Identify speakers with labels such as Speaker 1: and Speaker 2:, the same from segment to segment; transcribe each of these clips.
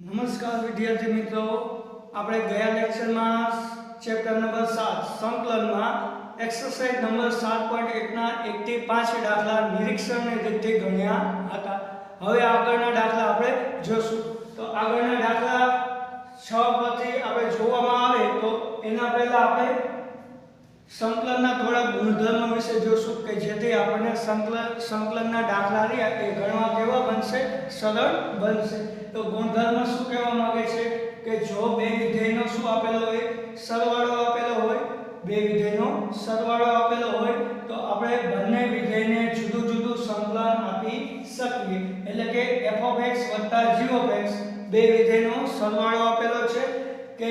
Speaker 1: નમસ્કાર વિદ્યાર્થી મિત્રો, આપણે ગયા લેક્ચરમાં ચેપ્ટર નંબર 7 સંકલનમાં એક્સરસાઇઝ નંબર 7.1 ના 1 થી 5 દાખલા નિરીક્ષણની રીતે ગણ્યા હતા। હવે આગળના દાખલા આપણે જોશું। તો આગળના દાખલા 6 પરથી આપણે જોવામાં આવે તો એના પહેલા આપણે સંકલનના થોડા ગુણધર્મો વિશે જોશું કે જેથી આપણને સંકલનના દાખલા રહ્યા એ ગણવા કેવા બનશે, સરળ બનશે। તો ગુણધર્મ શું કહેવા માંગે છે કે જો બે વિધેયનો શું આપેલો હોય, સરવાળો આપેલો હોય, બે વિધેયનો સરવાળો આપેલો હોય તો આપણે બંને વિધેયને જુદું જુદું સંકલન આપી શકીએ। એટલે કે f(x) + g(x) બે વિધેયનો સરવાળો આપેલો છે કે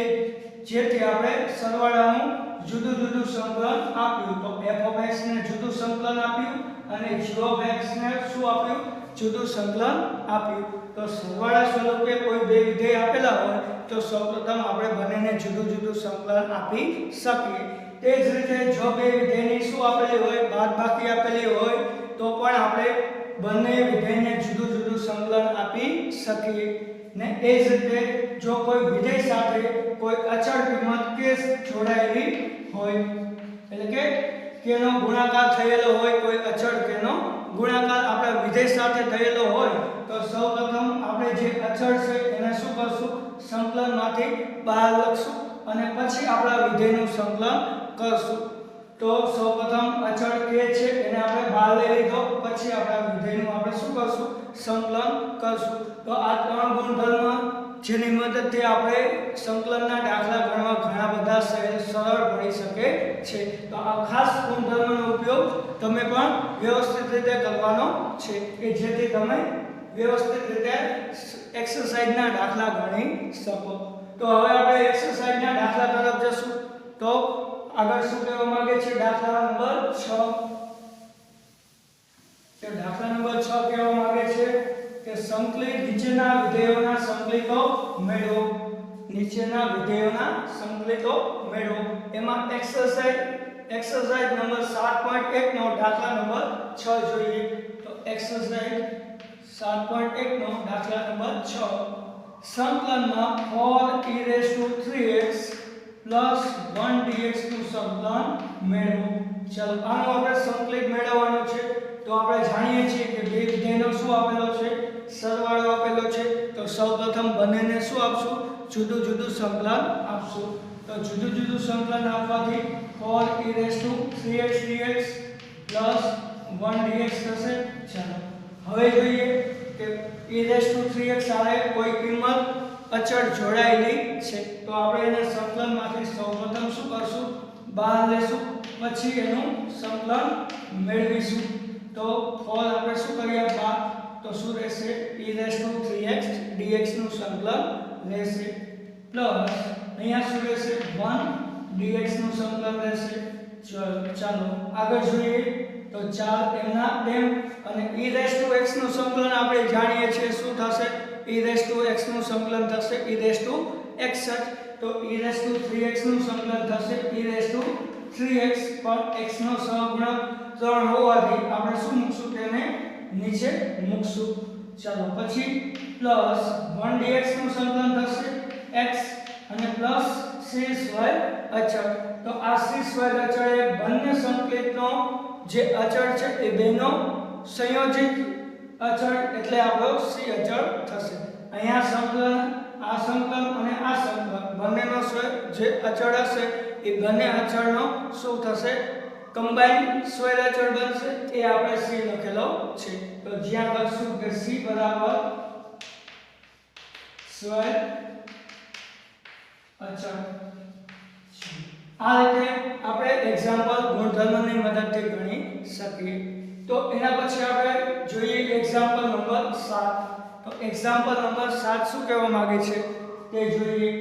Speaker 1: જેથી આપણે સરવાળાનું જુદું જુદું સંકલન આપ્યું। તો f(x) ને જુદું સંકલન આપ્યું અને g(x) ને શું આપ્યું, જુદું સંકલન આપ્યું। તો સરવાળા સ્વરૂપે કોઈ બે વિધેય આપેલા હોય તો સૌપ્રથમ આપણે બંનેને જુદું જુદું સંકલન આપી શકીએ। તે જ રીતે જો બે વિધેયની શું આપેલી હોય, બાદબાકી આપેલી હોય તો પણ આપણે બંને વિધેયને જુદું જુદું સંકલન આપી શકીએ। ને એ જ રીતે જો કોઈ વિધેય સાથે કોઈ અચળ કિંમત કે જોડાયેલી હોય, એટલે કે કેનો ગુણાકાર થયેલો હોય, કોઈ અચળ કેનો ગુણાકાર આપણા વિધેય સાથે થયેલો હોય તો સૌપ્રથમ આપણે જે અચળ છે એને શું કરશું, સંકલનમાંથી બહાર લખશું અને પછી આપણા વિધેયનું સંકલન કરશું। તો સૌપ્રથમ અચળ કે છે એને આપણે બહાર લઈ લીધો, પછી આપણા વિધેયનું આપણે શું કરશું, સંકલન કરશું। તો આ ત્રણ ગુણધર્મ જેની મદદથી આપણે સંકલનના દાખલા ગણવા ઘણા બધા સરળ પડી શકે છે। તો આ ખાસ ગુણધર્મનો ઉપયોગ તમે પણ વ્યવસ્થિત રીતે કરવાનો છે કે જેથી તમે વ્યવસ્થિત રીતે એક્સરસાઇઝના દાખલા ગણી શકો। તો હવે આપણે એક્સરસાઇઝના દાખલા તરફ જશું। તો આગળ શું કહેવા માંગે છે, દાખલા નંબર 6। તો દાખલા નંબર 6 કહેવા માંગે છે કે સંકલિત નીચેના વિધેયોના સંકલિતો મેળવો। નીચેના વિધેયોના સંકલિતો મેળવો। એમાં એક્સરસાઇઝ નંબર 7.1 નો દાખલા નંબર 6 જોઈએ। તો એક્સરસાઇઝ 7.1 નો દાખલા નંબર 6, સંકલનમાં 4e3x + 1dx નું સંકલન મેળવો। ચાલો આનો આપણે સંકલિત મેળવવાનો છે। તો આપણે જાણીએ છીએ કે બે વિધેયનો શું આપેલો છે, સરવાળો આપેલો છે। તો સૌપ્રથમ બંનેને શું આપશું, જુદું જુદું સંકલન આપશું। તો જુદું જુદું સંકલન આપવાથી 4e3x dx + 1dx થશે। ચાલો હવે જોઈએ કે e3x સાથે કોઈ કિંમત અચળ જોડાયેલી છે તો આપણે એને સંકલનમાંથી સૌપ્રથમ શું કરશું, બહાર લેશું, પછી એનું સંકલન મેળવીશું। તો 4 આપણે શું કરીએ બહાર, તો શું રહેશે, e3x dx નું સંકલન રહેશે પ્લસ અહીંયા શું રહેશે, 1 dx નું સંકલન રહેશે। ચાલો આગળ જોઈએ। તો 4 એમના તેમ અને e(x) નું સંકલન આપણે જાણીએ છીએ શું થશે, e(x) નું સંકલન થશે e(x). તો e3x નું સંકલન થશે e3x, પણ x નો સહગુણક 3 હોવાથી આપણે શું મૂકશું, તેને નીચે મૂકશું। ચાલો પછી પ્લસ 1dx નું સંકલન થશે x અને પ્લસ c² અચળ। તો આ c² અચળ એ બંને સંકલિતનો જે અચળ છે એ બેનો સંયોજિત અચળ એટલે આપણો c અચળ થશે। અહીંયા સંકલન, આ સંકલન અને આ સંકલન બંનેનો જે અચળ હશે એ બંને અચળનો શું થશે, કમ્બાઈન સ્ક્વેર અચળ બનશે। એ આપણે c લખેલો છે। તો જ્યાં લખશું કે c બરાબર સ્ક્વેર અચળ। આ રીતે આપણે એક્ઝામ્પલ ગુણધર્મની મદદથી ગણી શકીએ। તો એના પછી આપણે જોઈએ એક્ઝામ્પલ નંબર 7। તો એક્ઝામ્પલ નંબર 7 શું કહેવા માંગે છે તે જોઈએ।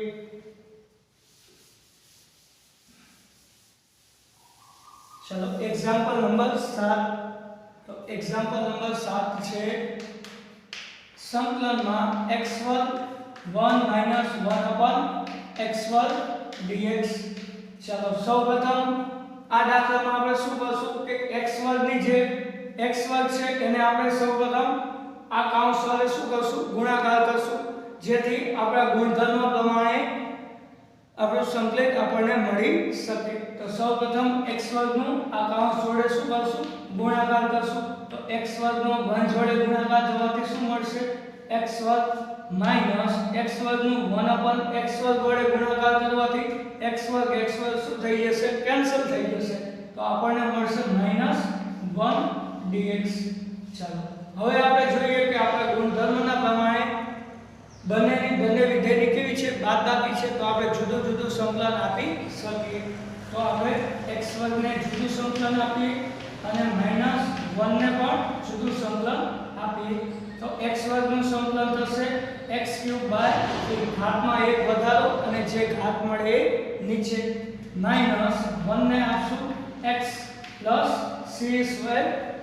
Speaker 1: ચલો એક્ઝામ્પલ નંબર 7। તો એક્ઝામ્પલ નંબર 7 છે સંકલનમાં x2 1 - 1/x2 dx। ચાલો સૌપ્રથમ આ દાખલામાં આપણે શું કરશું કે x2 ની જે x2 છે એને આપણે સૌપ્રથમ આ કૌંસ વડે શું કરશું, ગુણાકાર કરશું। જેથી આપણા ગુણધર્મ પ્રમાણે આપણું સંકલિત આપણને મળી શકે। તો સૌપ્રથમ x વર્ગનું આ કૌંસ જોડે શું કરશું ગુણાકાર કરશું। તો x વર્ગનો 1 જોડે ગુણાકાર થવાથી શું મળશે x વર્ગ માઈનસ x વર્ગનું 1/x વર્ગ વડે ગુણાકાર કરવાથી x વર્ગ શું થઈ જશે કેન્સલ થઈ જશે। તો આપણને મળશે -1 dx। ચાલો હવે આપણે જોઈએ કે આપણે ગુણધર્મના પ્રમાણે બંને વિધેયની કેવી છે બાદબાકી છે। તો આપણે જુદું જુદું સંકલન આપી શકીએ। તો આપણે x વર્ગને જુદું સંકલન આપીએ અને -1 ને પણ જુદું સંકલન આપીએ। તો x વર્ગનું સંકલન થશે x³ / ઘાતમાં 1 વધારો અને જે ઘાત મળે એ નીચે -1 ને આપશું x + c²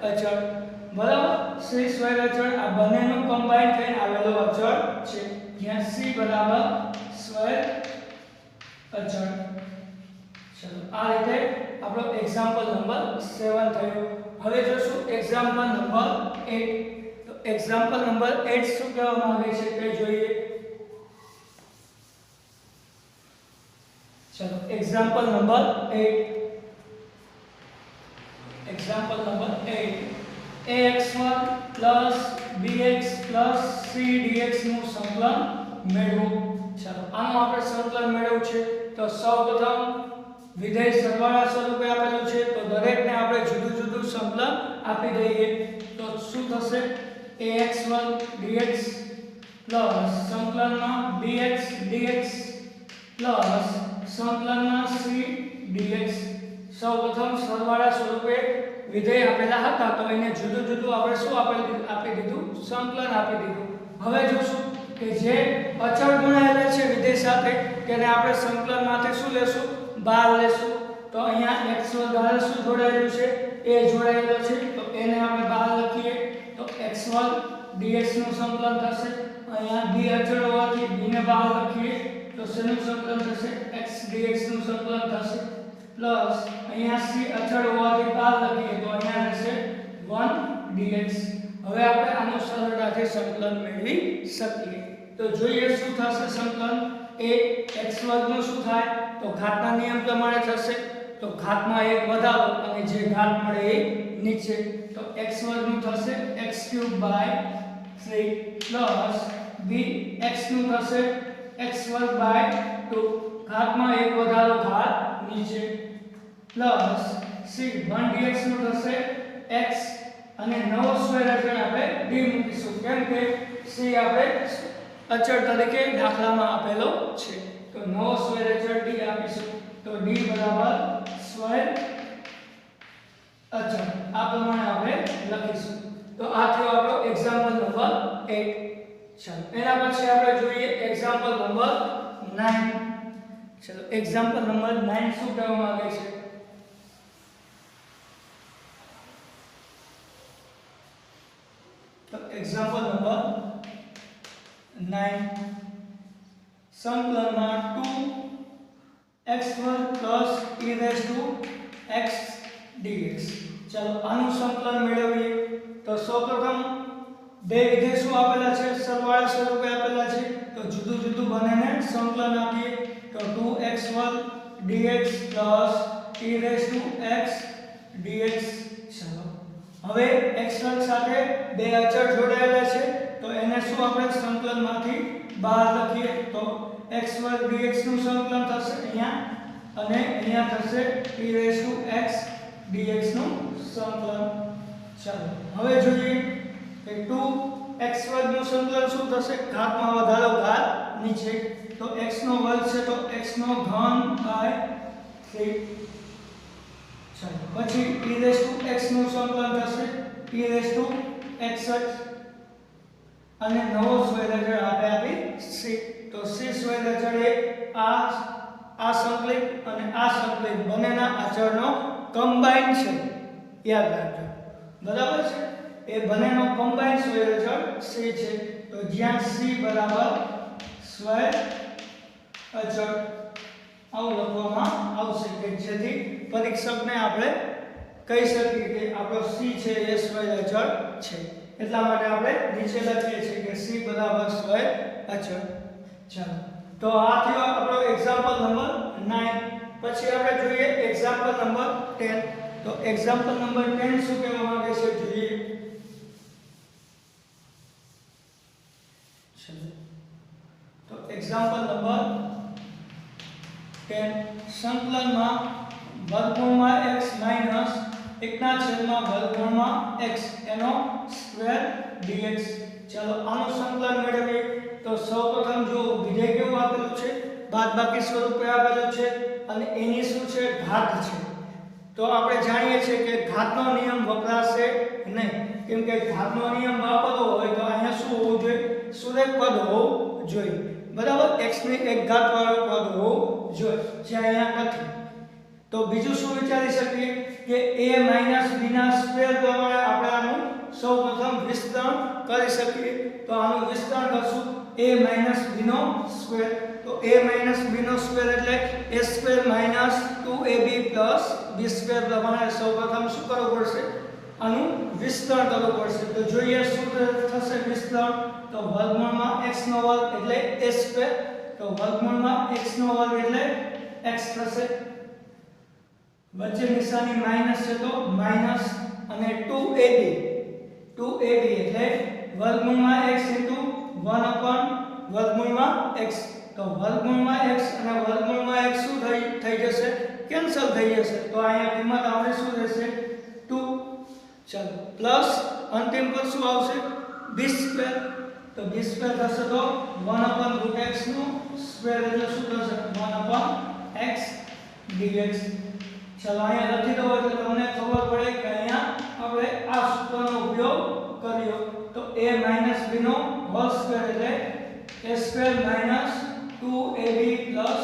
Speaker 1: અચળ બરાબર। c² અચળ આ બંનેનું કમ્બાઈન થઈને આવેલો અચળ છે જ્યાં c બરાબર સ્ક્વેર અચળ। ચલો આ રીતે આપણો એક્ઝામ્પલ નંબર 7 થયો। હવે જોશું એક્ઝામ્પલ નંબર 8। તો એક્ઝામ્પલ નંબર 8 શું કહેવા માંગે છે તે જોઈએ। ચલો example number 8 example number 8 ax1 bx c dx નું સંકલન મેળવો। ચાલો આનું આપણે સંકલન મેળવવું છે તો સૌપ્રથમ વિધેય સરવાળા સ્વરૂપે આપેલું છે તો દરેકને આપણે જુદું જુદું સંકલન આપી દઈએ। તો શું થશે ax1 dx સંકલનમાં bx dx સંકલનમાં c dx। સૌપ્રથમ સરવાળા સ્વરૂપે વિધેય આપેલા હતા તો એને જુદું જુદું આપણે શું આપી દીધું સંકલન આપી દીધું। હવે જોશું કે જે અચળ ગુણાયેલા છે વિધેય સાથે તેને આપણે સંકલનમાંથી શું લેશું બહાર લેશું। તો અહીંયા x વર્ગ શું જોડાયેલું છે a જોડાયેલો છે તો એને આપણે બહાર લખીએ તો x1 dx નું સંકલન થશે। અહીંયા b અચળ હોવાથી b ને બહાર લખીએ તો શેનું સંકલન થશે x dx નું સંકલન થશે પ્લસ અહીંયા c અચળ હોવાથી બહાર લખીએ તો અહીંયા રહેશે 1 dx। હવે આપણે આનું સરળતાથી સંકલન મેળવી શકીએ। તો જોઈએ શું થશે સંકલન a x વર્ગનું શું થાય તો ઘાતના નિયમ પ્રમાણે થશે તો ઘાતમાં 1 વધારો અને જે ઘાત મળે એ નીચે તો x વર્ગનું થશે x³ / 3 પ્લસ b x નું થશે x વર્ગ / 2 ઘાતમાં 1 વધારો ઘાત નીચે પ્લસ c 1 dx નું થશે x અને નવો સ્ક્વેર અચળ આપણે d મૂકીશું કેમ કે c આપણે અચળ તરીકે દાખલામાં આપેલો છે તો નવો સ્ક્વેર અચળ d આપીશું તો d બરાબર સ્ક્વેર અચળ આ પ્રમાણે આપણે લખીશું। તો આ થયો આપણો એક્ઝામ્પલ નંબર 8। ચાલો એના પછી આપણે જોઈએ એક્ઝામ્પલ નંબર 9। ચલો એક્ઝામ્પલ નંબર 9 શું કહેવા માંગે છે तो एग्जांपल नंबर 9 संकलन में 2x1 e raised to x dx। चलो આનું સંકલન મેળવીએ તો સૌપ્રથમ બે વિધેય શું આપેલા છે સરવાળા સ્વરૂપે આપેલા છે તો જુદું જુદું બંનેને સંકલન આપીએ તો 2x1 dx e raised to x dx। ચલો હવે x વર્ગ સાથે બે અચળ જોડાયેલા છે તો એને શું આપણે સંકલનમાંથી બહાર લખીએ તો x વર્ગ dx નું સંકલન થશે અહીંયા અને અહીંયા થશે e raised to x dx નું સંકલન। ચાલો હવે જોઈએ કે 2x વર્ગ નું સંકલન શું થશે ઘાતમાં વધારો ઘાત નીચે તો x નો વર્ગ છે તો x નો ઘન / 3 ચાલો પછી e raised to x નું સંકલન થશે e raised to x અને નવો સ્ક્વેર અચળ આપી c તો c સ્ક્વેર અચળ એ આ સંકલિત અને આ સંકલિત બંનેના અચળનો કમ્બાઈન છે યાદ રાખજો બરાબર છે એ બંનેનો કમ્બાઈન સ્ક્વેર અચળ c છે તો જ્યાં c બરાબર સ્ક્વેર અચળ આવું લખવામાં આવશે કે જેથી પરીક્ષકને આપણે કહી શકીએ કે આપણો c છે એ સ્ક્વેર અચળ છે એટલા માટે આપણે નીચે લખીએ છીએ કે c બરાબર સ્ક્વેર અચળ। ચાલો તો આ થયો આપણો એક્ઝામ્પલ નંબર 9। પછી આપણે જોઈએ એક્ઝામ્પલ નંબર 10। તો એક્ઝામ્પલ નંબર 10 શું કહેવા માંગે છે જોઈએ। તો એક્ઝામ્પલ નંબર 10 સંકલનમાં વર્ગમૂળમાં x માઈનસ 1/વર્ગમૂળમાં x એનો સ્ક્વેર dx। ચાલો આનું સંકલન મેળવીએ। તો સૌપ્રથમ જો વિધેય કેવું આપેલું છે, બાદબાકી સ્વરૂપે આપેલું છે અને એની શું છે, ઘાત છે। તો આપણે જાણીએ છીએ કે ઘાતનો નિયમ વપરાશે નહીં, કેમ કે ઘાતનો નિયમ વાપરવો હોય તો અહીંયા શું હોવું જોઈએ, સુરેખ પદ હોવું જોઈએ, બરાબર। x ની એક ઘાત વાળું પદ હોવું જોઈએ, જે અહીંયા નથી। તો બીજું શું વિચારી શકીએ કે a b ના સ્ક્વેર પ્રમાણે આપણે આનું સૌપ્રથમ વિસ્તરણ કરી શકીએ। તો આનું વિસ્તરણ કરશું a b નો સ્ક્વેર। તો a b નો સ્ક્વેર એટલે a square minus 2ab plus b square પ્રમાણે સૌપ્રથમ શું કરવું પડશે, આનું વિસ્તરણ કરવું પડશે। તો જોઈએ શું થશે વિસ્તરણ। તો વર્ગમૂળમાં x નો વર્ગ એટલે a સ્ક્વેર, તો વર્ગમૂળમાં x નો વર્ગ એટલે x થશે, વચ્ચે નિશાની માઈનસ છે તો માઈનસ, અને 2ab એટલે વર્ગમૂળમાં x * 1/વર્ગમૂળમાં x। તો વર્ગમૂળમાં x અને વર્ગમૂળમાં x શું થઈ જશે, કેન્સલ થઈ જશે। તો અહીંયા કિંમત આપણે શું રહેશે 2। ચાલો પ્લસ અંતિમ પર શું આવશે b સ્ક્વેર। તો b સ્ક્વેર થશે તો 1/√x નો સ્ક્વેર એટલે શું થશે 1/x dx। ચાલો અહીંયા લખી દો એટલે તમને ખબર પડે કે અહીંયા આપણે આ સૂત્રનો ઉપયોગ કર્યો। તો a b નો હોલ સ્ક્વેર એટલે a square minus 2ab plus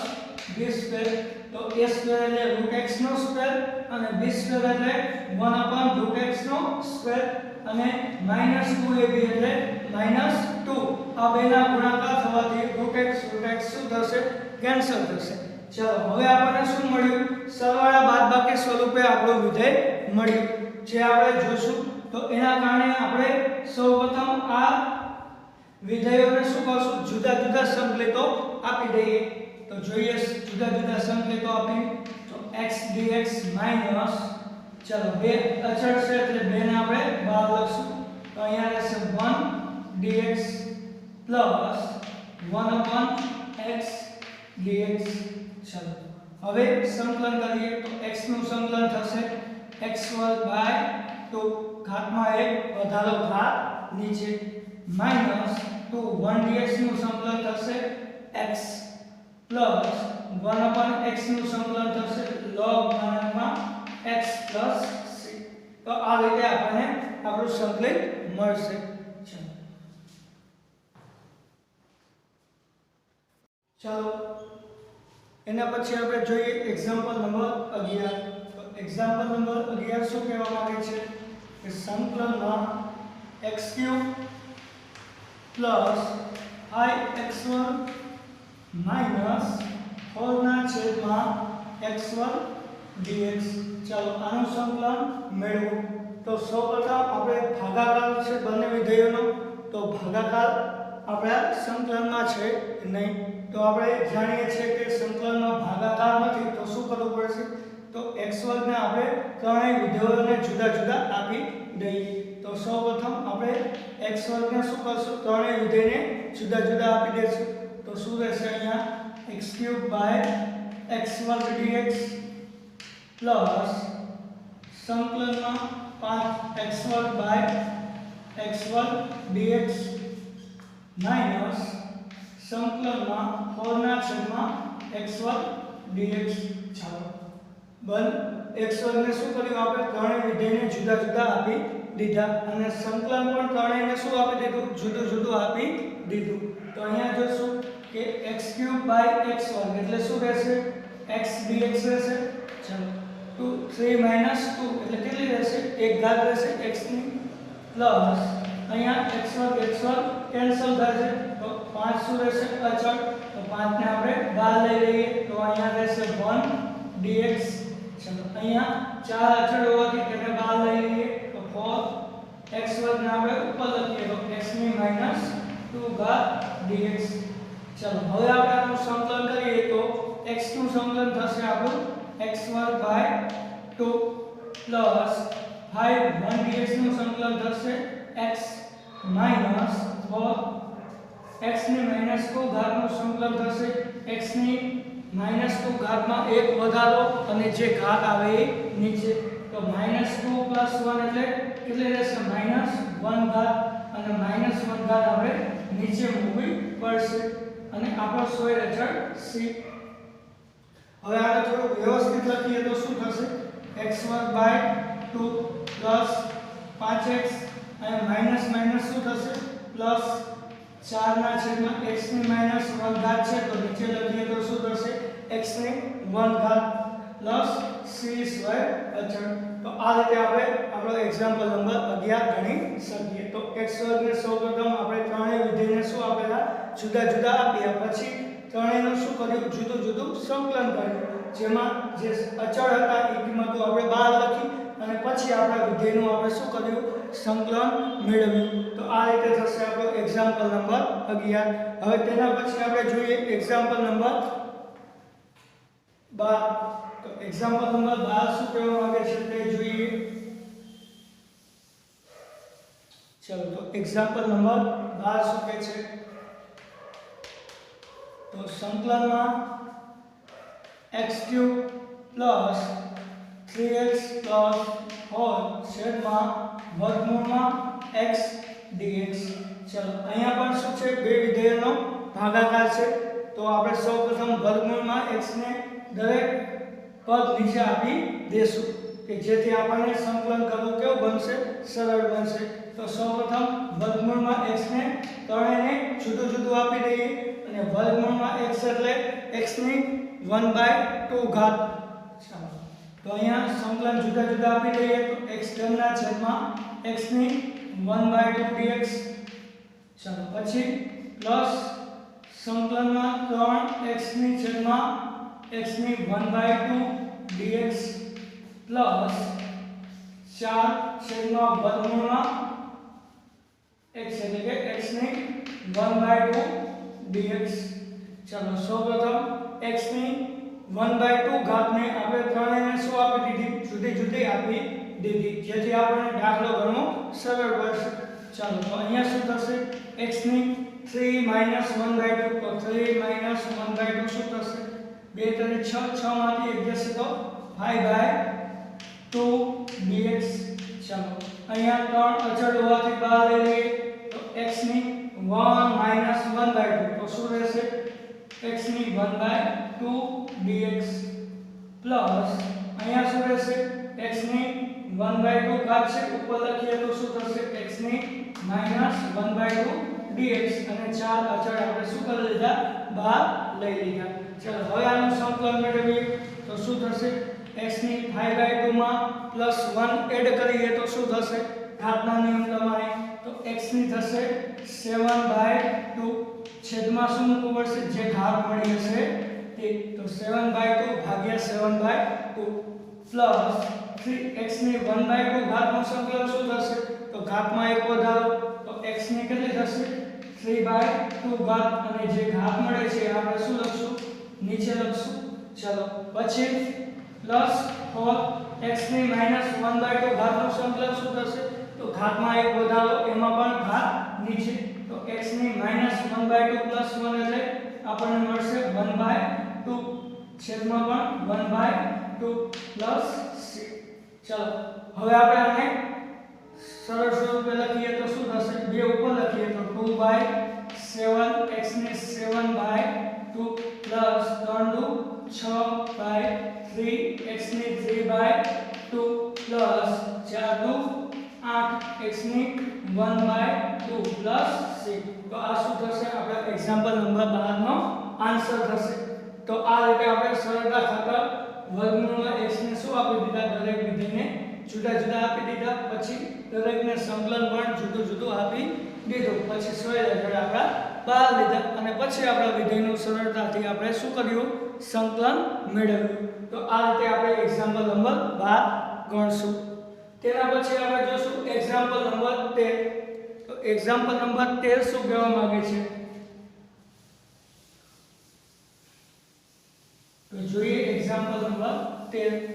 Speaker 1: b square. તો a સ્ક્વેર એટલે √x નો સ્ક્વેર અને b સ્ક્વેર એટલે 1/√x નો સ્ક્વેર અને માઈનસ 2ab એટલે માઈનસ 2। આ બેના ગુણાકાર થવાથી √x શું થશે, કેન્સલ થશે। ચાલો હવે આપણને શું મળ્યું, સરવાળા બાદબાકી સ્વરૂપે આપણું વિધેય મળ્યું, જે આપણે જોશું। તો એના કારણે આપણે સૌપ્રથમ આ વિધેયોને શું કરશું, જુદા જુદા સંકલિતો આપી દઈએ। તો જોઈએ જુદા જુદા સંકલિતો આપી। તો x dx માઈનસ, ચાલો બે અચળ છે એટલે બે ને આપણે બહાર લખશું। તો અહીંયા રહેશે 1 dx પ્લસ 1/x dx। ચાલો હવે સંકલન કરીએ। તો x નું સંકલન થશે x² / 2 ઘાતમાં 1 વધારો ઘાત નીચે માઈનસ 1 dx નું સંકલન થશે x પ્લસ 1/x નું સંકલન થશે log x પ્લસ c। તો આ રીતે આપણને આપણું સંકલિત મળશે। ચાલો એના પછી આપણે જોઈએ એક્ઝામ્પલ નંબર 11। તો એક્ઝામ્પલ નંબર 11 શું કહેવા માંગે છે કે સંકલનમાં x³ plus i(x1) minus 4/x1 dx। ચાલો આનું સંકલન મેળવો। તો સૌપ્રથમ આપણે ભાગાકાર છે બંને વિધેયોનો, તો ભાગાકાર આપણા સંકલનમાં છે નહીં। તો આપણે જાણીએ છીએ કે સંકલનમાં ભાગાકાર નથી, તો શું કરવું પડશે, તો x² ને આપણે ત્રણેય વિધેયોને જુદા જુદા આપી દઈએ। તો સૌપ્રથમ આપણે x² ને શું કરશું, ત્રણેય વિધેયને જુદા જુદા આપી દઈશું। તો શું રહેશે અહીંયા x³ / x² dx પ્લસ સંકલનમાં 5x² / x² dx માઈનસ સંકલનમાં 4/x² dx। ચાલો x² ને શું કર્યું, આપણે ત્રણેય વિધેયને જુદા જુદા આપી દીધા અને સંકલન પણ ત્રણેયને શું આપી દીધું, જુદું જુદું આપી દીધું। તો અહીંયા જોશું કે x³ / x² એટલે શું રહેશે, x dx રહેશે। ચાલો 3 - 2 એટલે કેટલી રહેશે, એક ઘાત રહેશે x ની પ્લસ અહીંયા x² કેન્સલ થશે તો 5 શું રહેશે અચળ। તો 5 ને આપણે બહાર લઈ લઈએ તો અહીંયા રહેશે 1 dx। ચલો અહીંયા 4 અચળ હોવાથી તેને બહાર લઈ લઈએ તો 4 x² ને આપણે ઉપર લખીએ તો x ની -2 2 ઘાત dx। ચલો હવે આપણે આનું સંકલન કરીએ તો x નું સંકલન થશે આપણું x² / 2 પ્લસ 5 1 dx નું સંકલન થશે x માઈનસ 4 x ની -2 ઘાત નું સંકલન થશે x ની -2 ઘાતમાં 1 વધારો અને જે ઘાત આવે એ નીચે, તો -2 + 1 એટલે કેટલી રહેશે -1 ઘાત અને -1 ઘાત આપણે નીચે મૂકવી પડશે અને આપણો સોય અચળ c। હવે આને થોડું વ્યવસ્થિત લખીએ તો શું થશે x² / 2 પ્લસ 5x અને માઈનસ માઈનસ શું થશે પ્લસ 4 ના છેદમાં x ની -1 ઘાત છે તો નીચે લખીએ તો શું થશે x ની 1 ઘાત પ્લસ c સ્ક્વેર અચળ। તો આ રીતે આપણે આપણો એક્ઝામ્પલ નંબર 11 ગણી શકીએ। તો x² ને સૌપ્રથમ આપણે ત્રણેય વિધેયને શું આપેલા જુદા જુદા આપ્યા, પછી ત્રણેયનું શું કર્યું જુદું જુદું સંકલન કર્યું, જેમાં જે અચળ હતા એ કિંમતો આપણે બહાર લખી અને પછી આપણા વિધેયનું આપણે શું કર્યું સંકલન મેળવ્યું। તો આ રીતે થશે આપણો એક્ઝામ્પલ નંબર 11। હવે તેના પછી આપણે જોઈએ એક્ઝામ્પલ નંબર 12। તો એક્ઝામ્પલ નંબર 12 શું કહેવા માંગે છે તે જોઈએ। ચલો તો એક્ઝામ્પલ નંબર 12 શું કહે છે, તો સંકલનમાં x³ + 3x + 4 છેદમાં વર્ગમૂળમાં x dx। ચલો અહીંયા પણ શું છે બે વિધેયનો ભાગાકાર છે, તો આપણે સૌપ્રથમ વર્ગમૂળમાં x ને દરેક પદ નીચે આપી દેશું કે જેથી આપણને સંકલન કરવું કેવું બનશે સરળ બનશે। તો સૌપ્રથમ વર્ગમૂળમાં x ને ત્રણેયને જુદું જુદું આપી દઈએ અને વર્ગમૂળમાં x એટલે x ની 1/2 ઘાત। ચાલો તો અહીંયા સંકલન જુદા જુદા આપી દઈએ તો x ઘનના છેદમાં x ની 1/2 dx। ચાલો પછી પ્લસ સંકલનમાં 3x ની છેદમાં x ની 1/2 dx પ્લસ 4 છેદમાં વર્ગમૂળમાં x એટલે કે x ની 1/2 dx। ચલો સૌપ્રથમ x ની 1/2 ઘાતને આપણે ત્રણેયને શું આપી દીધી જુદી જુદી આપી દીધી, જેથી આપણને દાખલો ગણવો સરળ બનશે। ચાલો તો અહીંયા શું થશે x ની 3 - 1/2 તો 3 - 1/2 શું થશે 2 * 6 6 માંથી 1 જશે તો 5/2 dx। ચાલો અહીંયા 3 અચળ હોવાથી બહાર લઈ લઈએ તો x ની 1 - 1/2 તો શું રહેશે x ની 1/2 dx પ્લસ અહીંયા શું રહેશે x ની 1/2 ઘાત છે ઉપર લખીએ તો શું થશે x ની -1/2 dx અને 4 અચળ આપણે શું કરી લીધા બહાર લઈ લીધા। ચાલો હવે આનું સંકલન મેળવીએ તો શું થશે x ની 5/2 માં +1 એડ કરીએ તો શું થશે ઘાતના નિયમ પ્રમાણે તો x ની થશે 7/2 છેદમાં શું મૂકવું પડશે જે ઘાત મળી હશે તે, તો 7/2 ભાગ્યા 7/2 પ્લસ 3x ની 1/2 ઘાતનું સંકલન શું થશે તો ઘાતમાં એક વધારો તો x ની કેટલી થશે 3/2 ઘાત અને જે ઘાત મળે છે આપણે શું લખશું નીચે લખશું। ચલો પછી પ્લસ 4x ની -1/2 ઘાતનું સંકલન શું થશે તો ઘાતમાં એક વધારો એમાં પણ ઘાત નીચે, તો x ની -1/2 + 1 એટલે આપણને મળશે 1/2 છેદમાં પણ 1/2 પ્લસ c। ચલો હવે આપણે આને સરળ સ્વરૂપે લખીએ તો શું થશે બે ઉપર લખીએ તો 2/7 x ની 7/2 પ્લસ 3 * 6/3 x ની 3/2 પ્લસ 4 * 8 x ની 1/2 પ્લસ c। તો આ શું થશે આપણા એક્ઝામ્પલ નંબર 12 નો આન્સર થશે। તો આ રીતે આપણે સરળતા ખાતર વર્ગમૂળમાં x ને શું આપી દીધા દરેક વિધેયને જુદા જુદા આપી દીધા, પછી દરેકને સંકલન પણ જુદું જુદું આપી દીધું, પછી સોય અચળ આપણા બહાર લીધા અને પછી આપણા વિધેયનું સરળતાથી આપણે શું કર્યું સંકલન મેળવ્યું। તો આ રીતે આપણે એક્ઝામ્પલ નંબર 12 ગણશું। તેના પછી આપણે જોશું એક્ઝામ્પલ નંબર 13। તો એક્ઝામ્પલ નંબર 13 શું કહેવા માંગે છે તો જોઈએ એક્ઝામ્પલ નંબર 13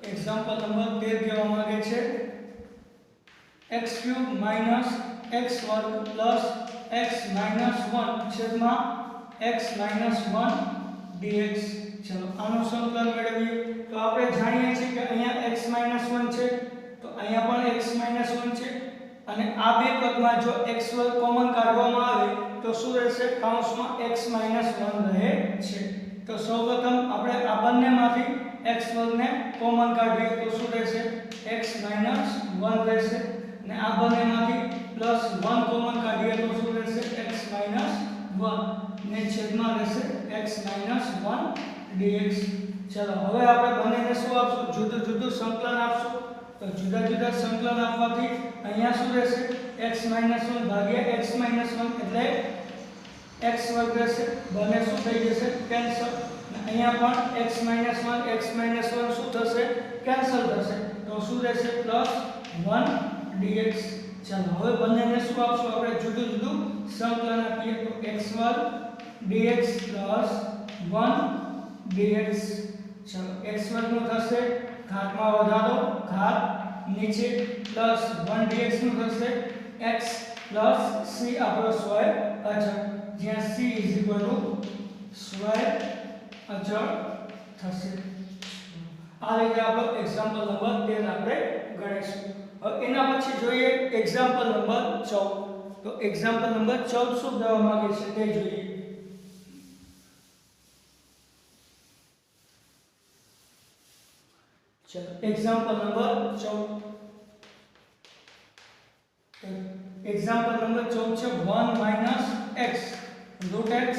Speaker 1: एग्जांपल नंबर 13 કહેવા માંગે છે x³ - x વર્ગ + x - 1 છેદમાં x - 1 dx। ચલો આનું સંકલન મેળવીએ તો આપણે જાણીએ છીએ કે અહીંયા x - 1 છે તો અહીંયા પણ x - 1 છે અને આ બે પદમાં જો x² કોમન કાઢવામાં આવે તો શું રહેશે કૌંસમાં x - 1 રહે છે। તો સૌપ્રથમ આપણે આ બંનેમાંથી x² ને કોમન કાઢીએ તો શું રહેશે x - 1 રહેશે અને આ બંનેમાંથી +1 કોમન કાઢીએ તો શું રહેશે x - 1 ને છેદમાં રહેશે x - 1 dx। ચલો હવે આપણે બંનેને શું આપશું જુદું જુદું સંકલન આપશું તો જુદા જુદા સંકલન આપવાથી અહીંયા શું રહેશે x - 1 ભાગ્યા x - 1 એટલે x² રહેશે બંને શું થઈ જશે કેન્સલ અહીંયા પણ x - 1 શું થશે કેન્સલ થશે તો શું રહેશે +1 dx। ચાલો હવે બંનેને શું આપશું આપણે જુદું જુદું સંકલન આપીએ તો x² dx + 1 dx। ચાલો x² નું થશે ઘાતમાં વધારો ઘાત નીચે +1 dx નું થશે x + c આપણો સ્વય અચળ જ્યાં c સ્વય અચળ થશે। આ રીતે આપણો એક્ઝામ્પલ નંબર 13 આપણે ગણીશું। હવે એના પછી જોઈએ એક્ઝામ્પલ નંબર 14 તો એક્ઝામ્પલ નંબર 14 શું કહેવા માંગે છે તે જોઈએ। ચલો એક્ઝામ્પલ નંબર 14 એક્ઝામ્પલ નંબર 14 છે 1 - x √x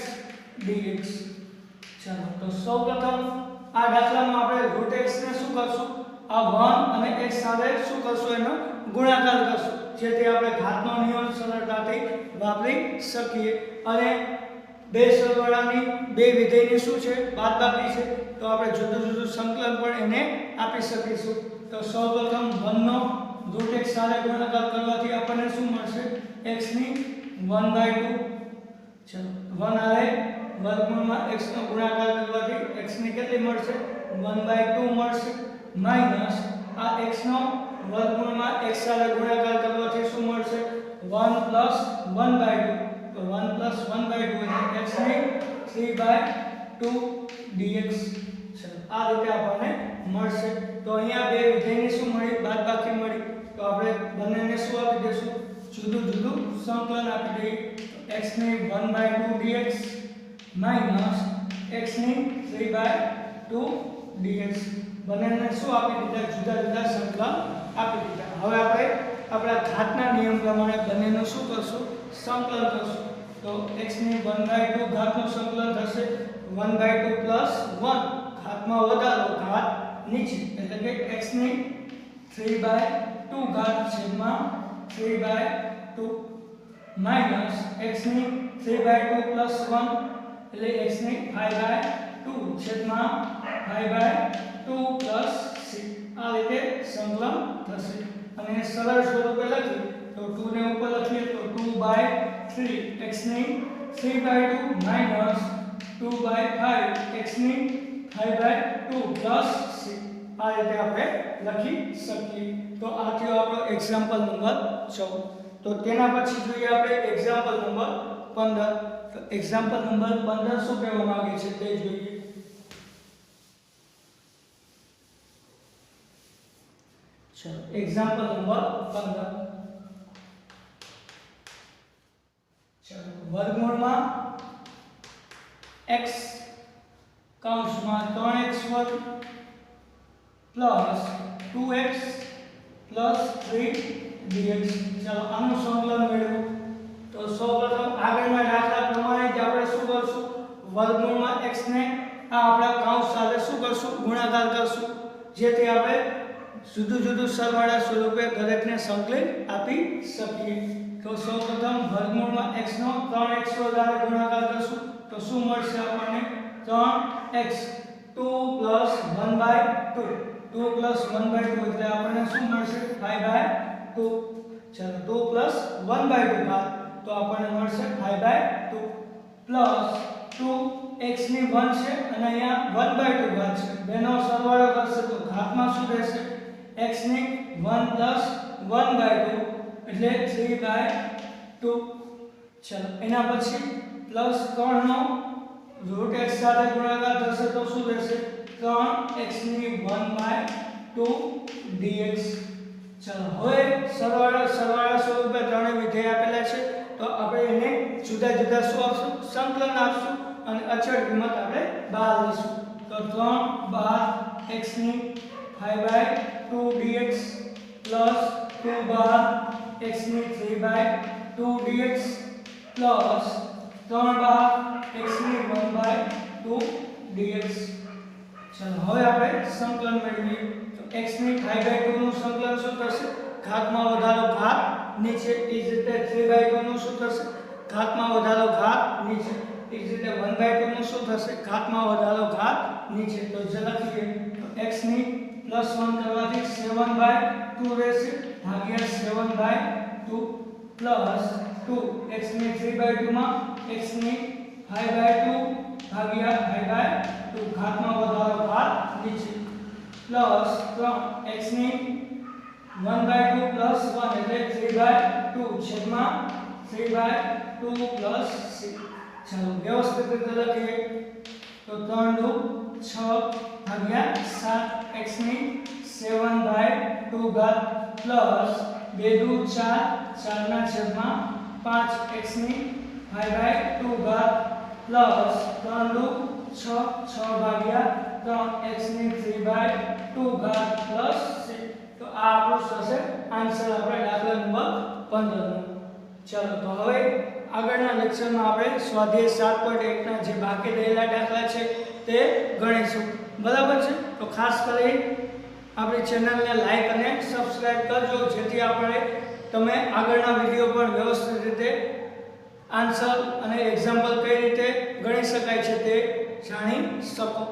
Speaker 1: dx। चलो तो સૌપ્રથમ આ દાખલામાં આપણે √x ને શું કરશું આ 1 અને x સાથે શું કરશું એનો ગુણાકાર કરશું જેથી આપણે ઘાતનો નિયમ સરળતાથી વાપરી શકીએ અને બે સરવાળાની બે વિધેયની શું છે બાદબાકી છે તો આપણે જુદું જુદું સંકલન પણ એને આપી શકીશું। તો સૌપ્રથમ 1 નો √x સાથે ગુણાકાર કરવાથી આપણને શું મળશે x ની 1/2 ચલો 1 આવે વર્ગમૂળમાં x નો ગુણાકાર કરવાથી x ની કેટલી મળશે 1/2 મળશે માઈનસ આ x નો વર્ગમૂળમાં x સાથે ગુણાકાર કરવાથી શું મળશે 1 + 1/2 તો 1 + 1/2 એટલે x ની 3/2 dx। ચલો આ રીતે આપણને મળશે તો અહીંયા બે વિધેયની શું મળી બાદબાકી મળી તો આપણે બંનેને શું આપી દઈશું જુદું જુદું સંકલન આપી દઈએ x ની 1/2 dx माइनस x ની 3/2 dx બંનેને શું આપી દીધા જુદા જુદા સંકલન આપી દીધા। હવે આપણે આપણા ઘાતના નિયમ પ્રમાણે બંનેનું શું કરશું સંકલન કરશું તો x ની 1/2 ઘાતનું સંકલન થશે 1/2 + 1 ઘાતમાં વધારો ઘાત નીચે એટલે કે x ની 3/2 ઘાત છેદમાં 3/2 માઈનસ x ની 3/2 + 1 એટલે x ની 5/2 છેદમાં 5/2 + c આ રીતે સંકલન થશે અને સરળ સ્વરૂપે લખીએ તો 2 ને ઉપર લખીએ તો 2/3 x ની 3/2 માઈનસ 2/5 x ની 5/2 + c આ રીતે આપણે લખી શકીએ। તો આ થયો આપણો એક્ઝામ્પલ નંબર 14 તો તેના પછી જોઈએ આપણે એક્ઝામ્પલ નંબર 15 तो एग्जांपल नंबर 15 શું કહેવા માંગે છે તે જોઈએ। ચલો एग्जांपल नंबर 15 ચલો વર્ગમૂળમાં x કૌંસમાં 3x² + 2x + 3 dx। ચલો આનું સંકલન મેળવો તો સૌપ્રથમ આગળના દાખલા પ્રમાણે જ આપણે શું કરશું વર્ગમૂળમાં x ને આ આપણા કૌંસ સાથે શું કરશું ગુણાકાર કરશું જેથી આપણે જુદું જુદું સરવાળા સ્વરૂપે દરેકને સંકલિત આપી શકીએ। તો સૌપ્રથમ વર્ગમૂળમાં x નો 3x સાથે ગુણાકાર કરશું તો શું મળશે આપણને 3x 2 + 1/2 2 + 1/2 એટલે આપણને શું મળશે 5/2 ચાલો 2 + 1/2 ઘાત તો આપણને મળશે 5/2 પ્લસ 2x ની 1 છે અને અહીંયા 1/2 ઘાત છે બેનો સરવાળો કરશે તો ઘાતમાં શું રહેશે x ની 1 + 1/2 એટલે 3/2 ચાલો એના પછી પ્લસ 3 નો √x સાથે ગુણાકાર થશે તો શું રહેશે 3x ની 1/2 dx ચાલો હવે સરવાળા સ્વરૂપે ત્રણે વિધેય આપેલા છે તો આપણે એને જુદા જુદા શું આપશું સંકલન આપશું અને અચળ કિંમત આપણે બહાર લઈશું તો 3 બાર x ની 5/2 dx પ્લસ 2 બાર x ની 3/2 dx પ્લસ 3 બાર x ની 1/2 dx ચાલો હવે આપણે સંકલન મેળવીએ તો x ની 5/2 નું સંકલન શું થશે ઘાતમાં વધારો ઘાત નીચે એ જ રીતે 3/2 નું શું થશે ઘાતમાં વધારો ઘાત નીચે એ જ રીતે 1/2 નું શું થશે ઘાતમાં વધારો ઘાત નીચે તો જે લખીએ તો x ની +1 કરવાથી 7/2 રહેશે ભાગ્યા 7/2 પ્લસ 2 x ની 3/2 માં x ની 5/2 ભાગ્યા 5/2 ઘાતમાં વધારો ઘાત નીચે પ્લસ 3 x ની 1/2 પ્લસ 1 એટલે 3/2 છેદમાં 3/2 પ્લસ 6 ચાલો વ્યવસ્થિત રીતે લખીએ તો 3 * 6 ભાગ્યા 7 x ની 7/2 ઘાત પ્લસ 2 * 4 4 ના છેદમાં 5 x ની 5/2 ઘાત પ્લસ 3 * 6 6 ભાગ્યા 3 x ની 3/2 ઘાત પ્લસ 6 તો આ આપણો થશે આન્સર આપણે દાખલા નંબર 15 નો ચાલો તો હવે આગળના લેક્ચરમાં આપણે સ્વાધ્યાય 7.1 ના જે બાકી રહેલા દાખલા છે તે ગણીશું બરાબર છે તો ખાસ કરી આપણી ચેનલને લાઈક અને સબસ્ક્રાઇબ કરજો જેથી આપણે તમે આગળના વિડિયો પણ વ્યવસ્થિત રીતે આન્સર અને એક્ઝામ્પલ કઈ રીતે ગણી શકાય છે તે જાણી શકો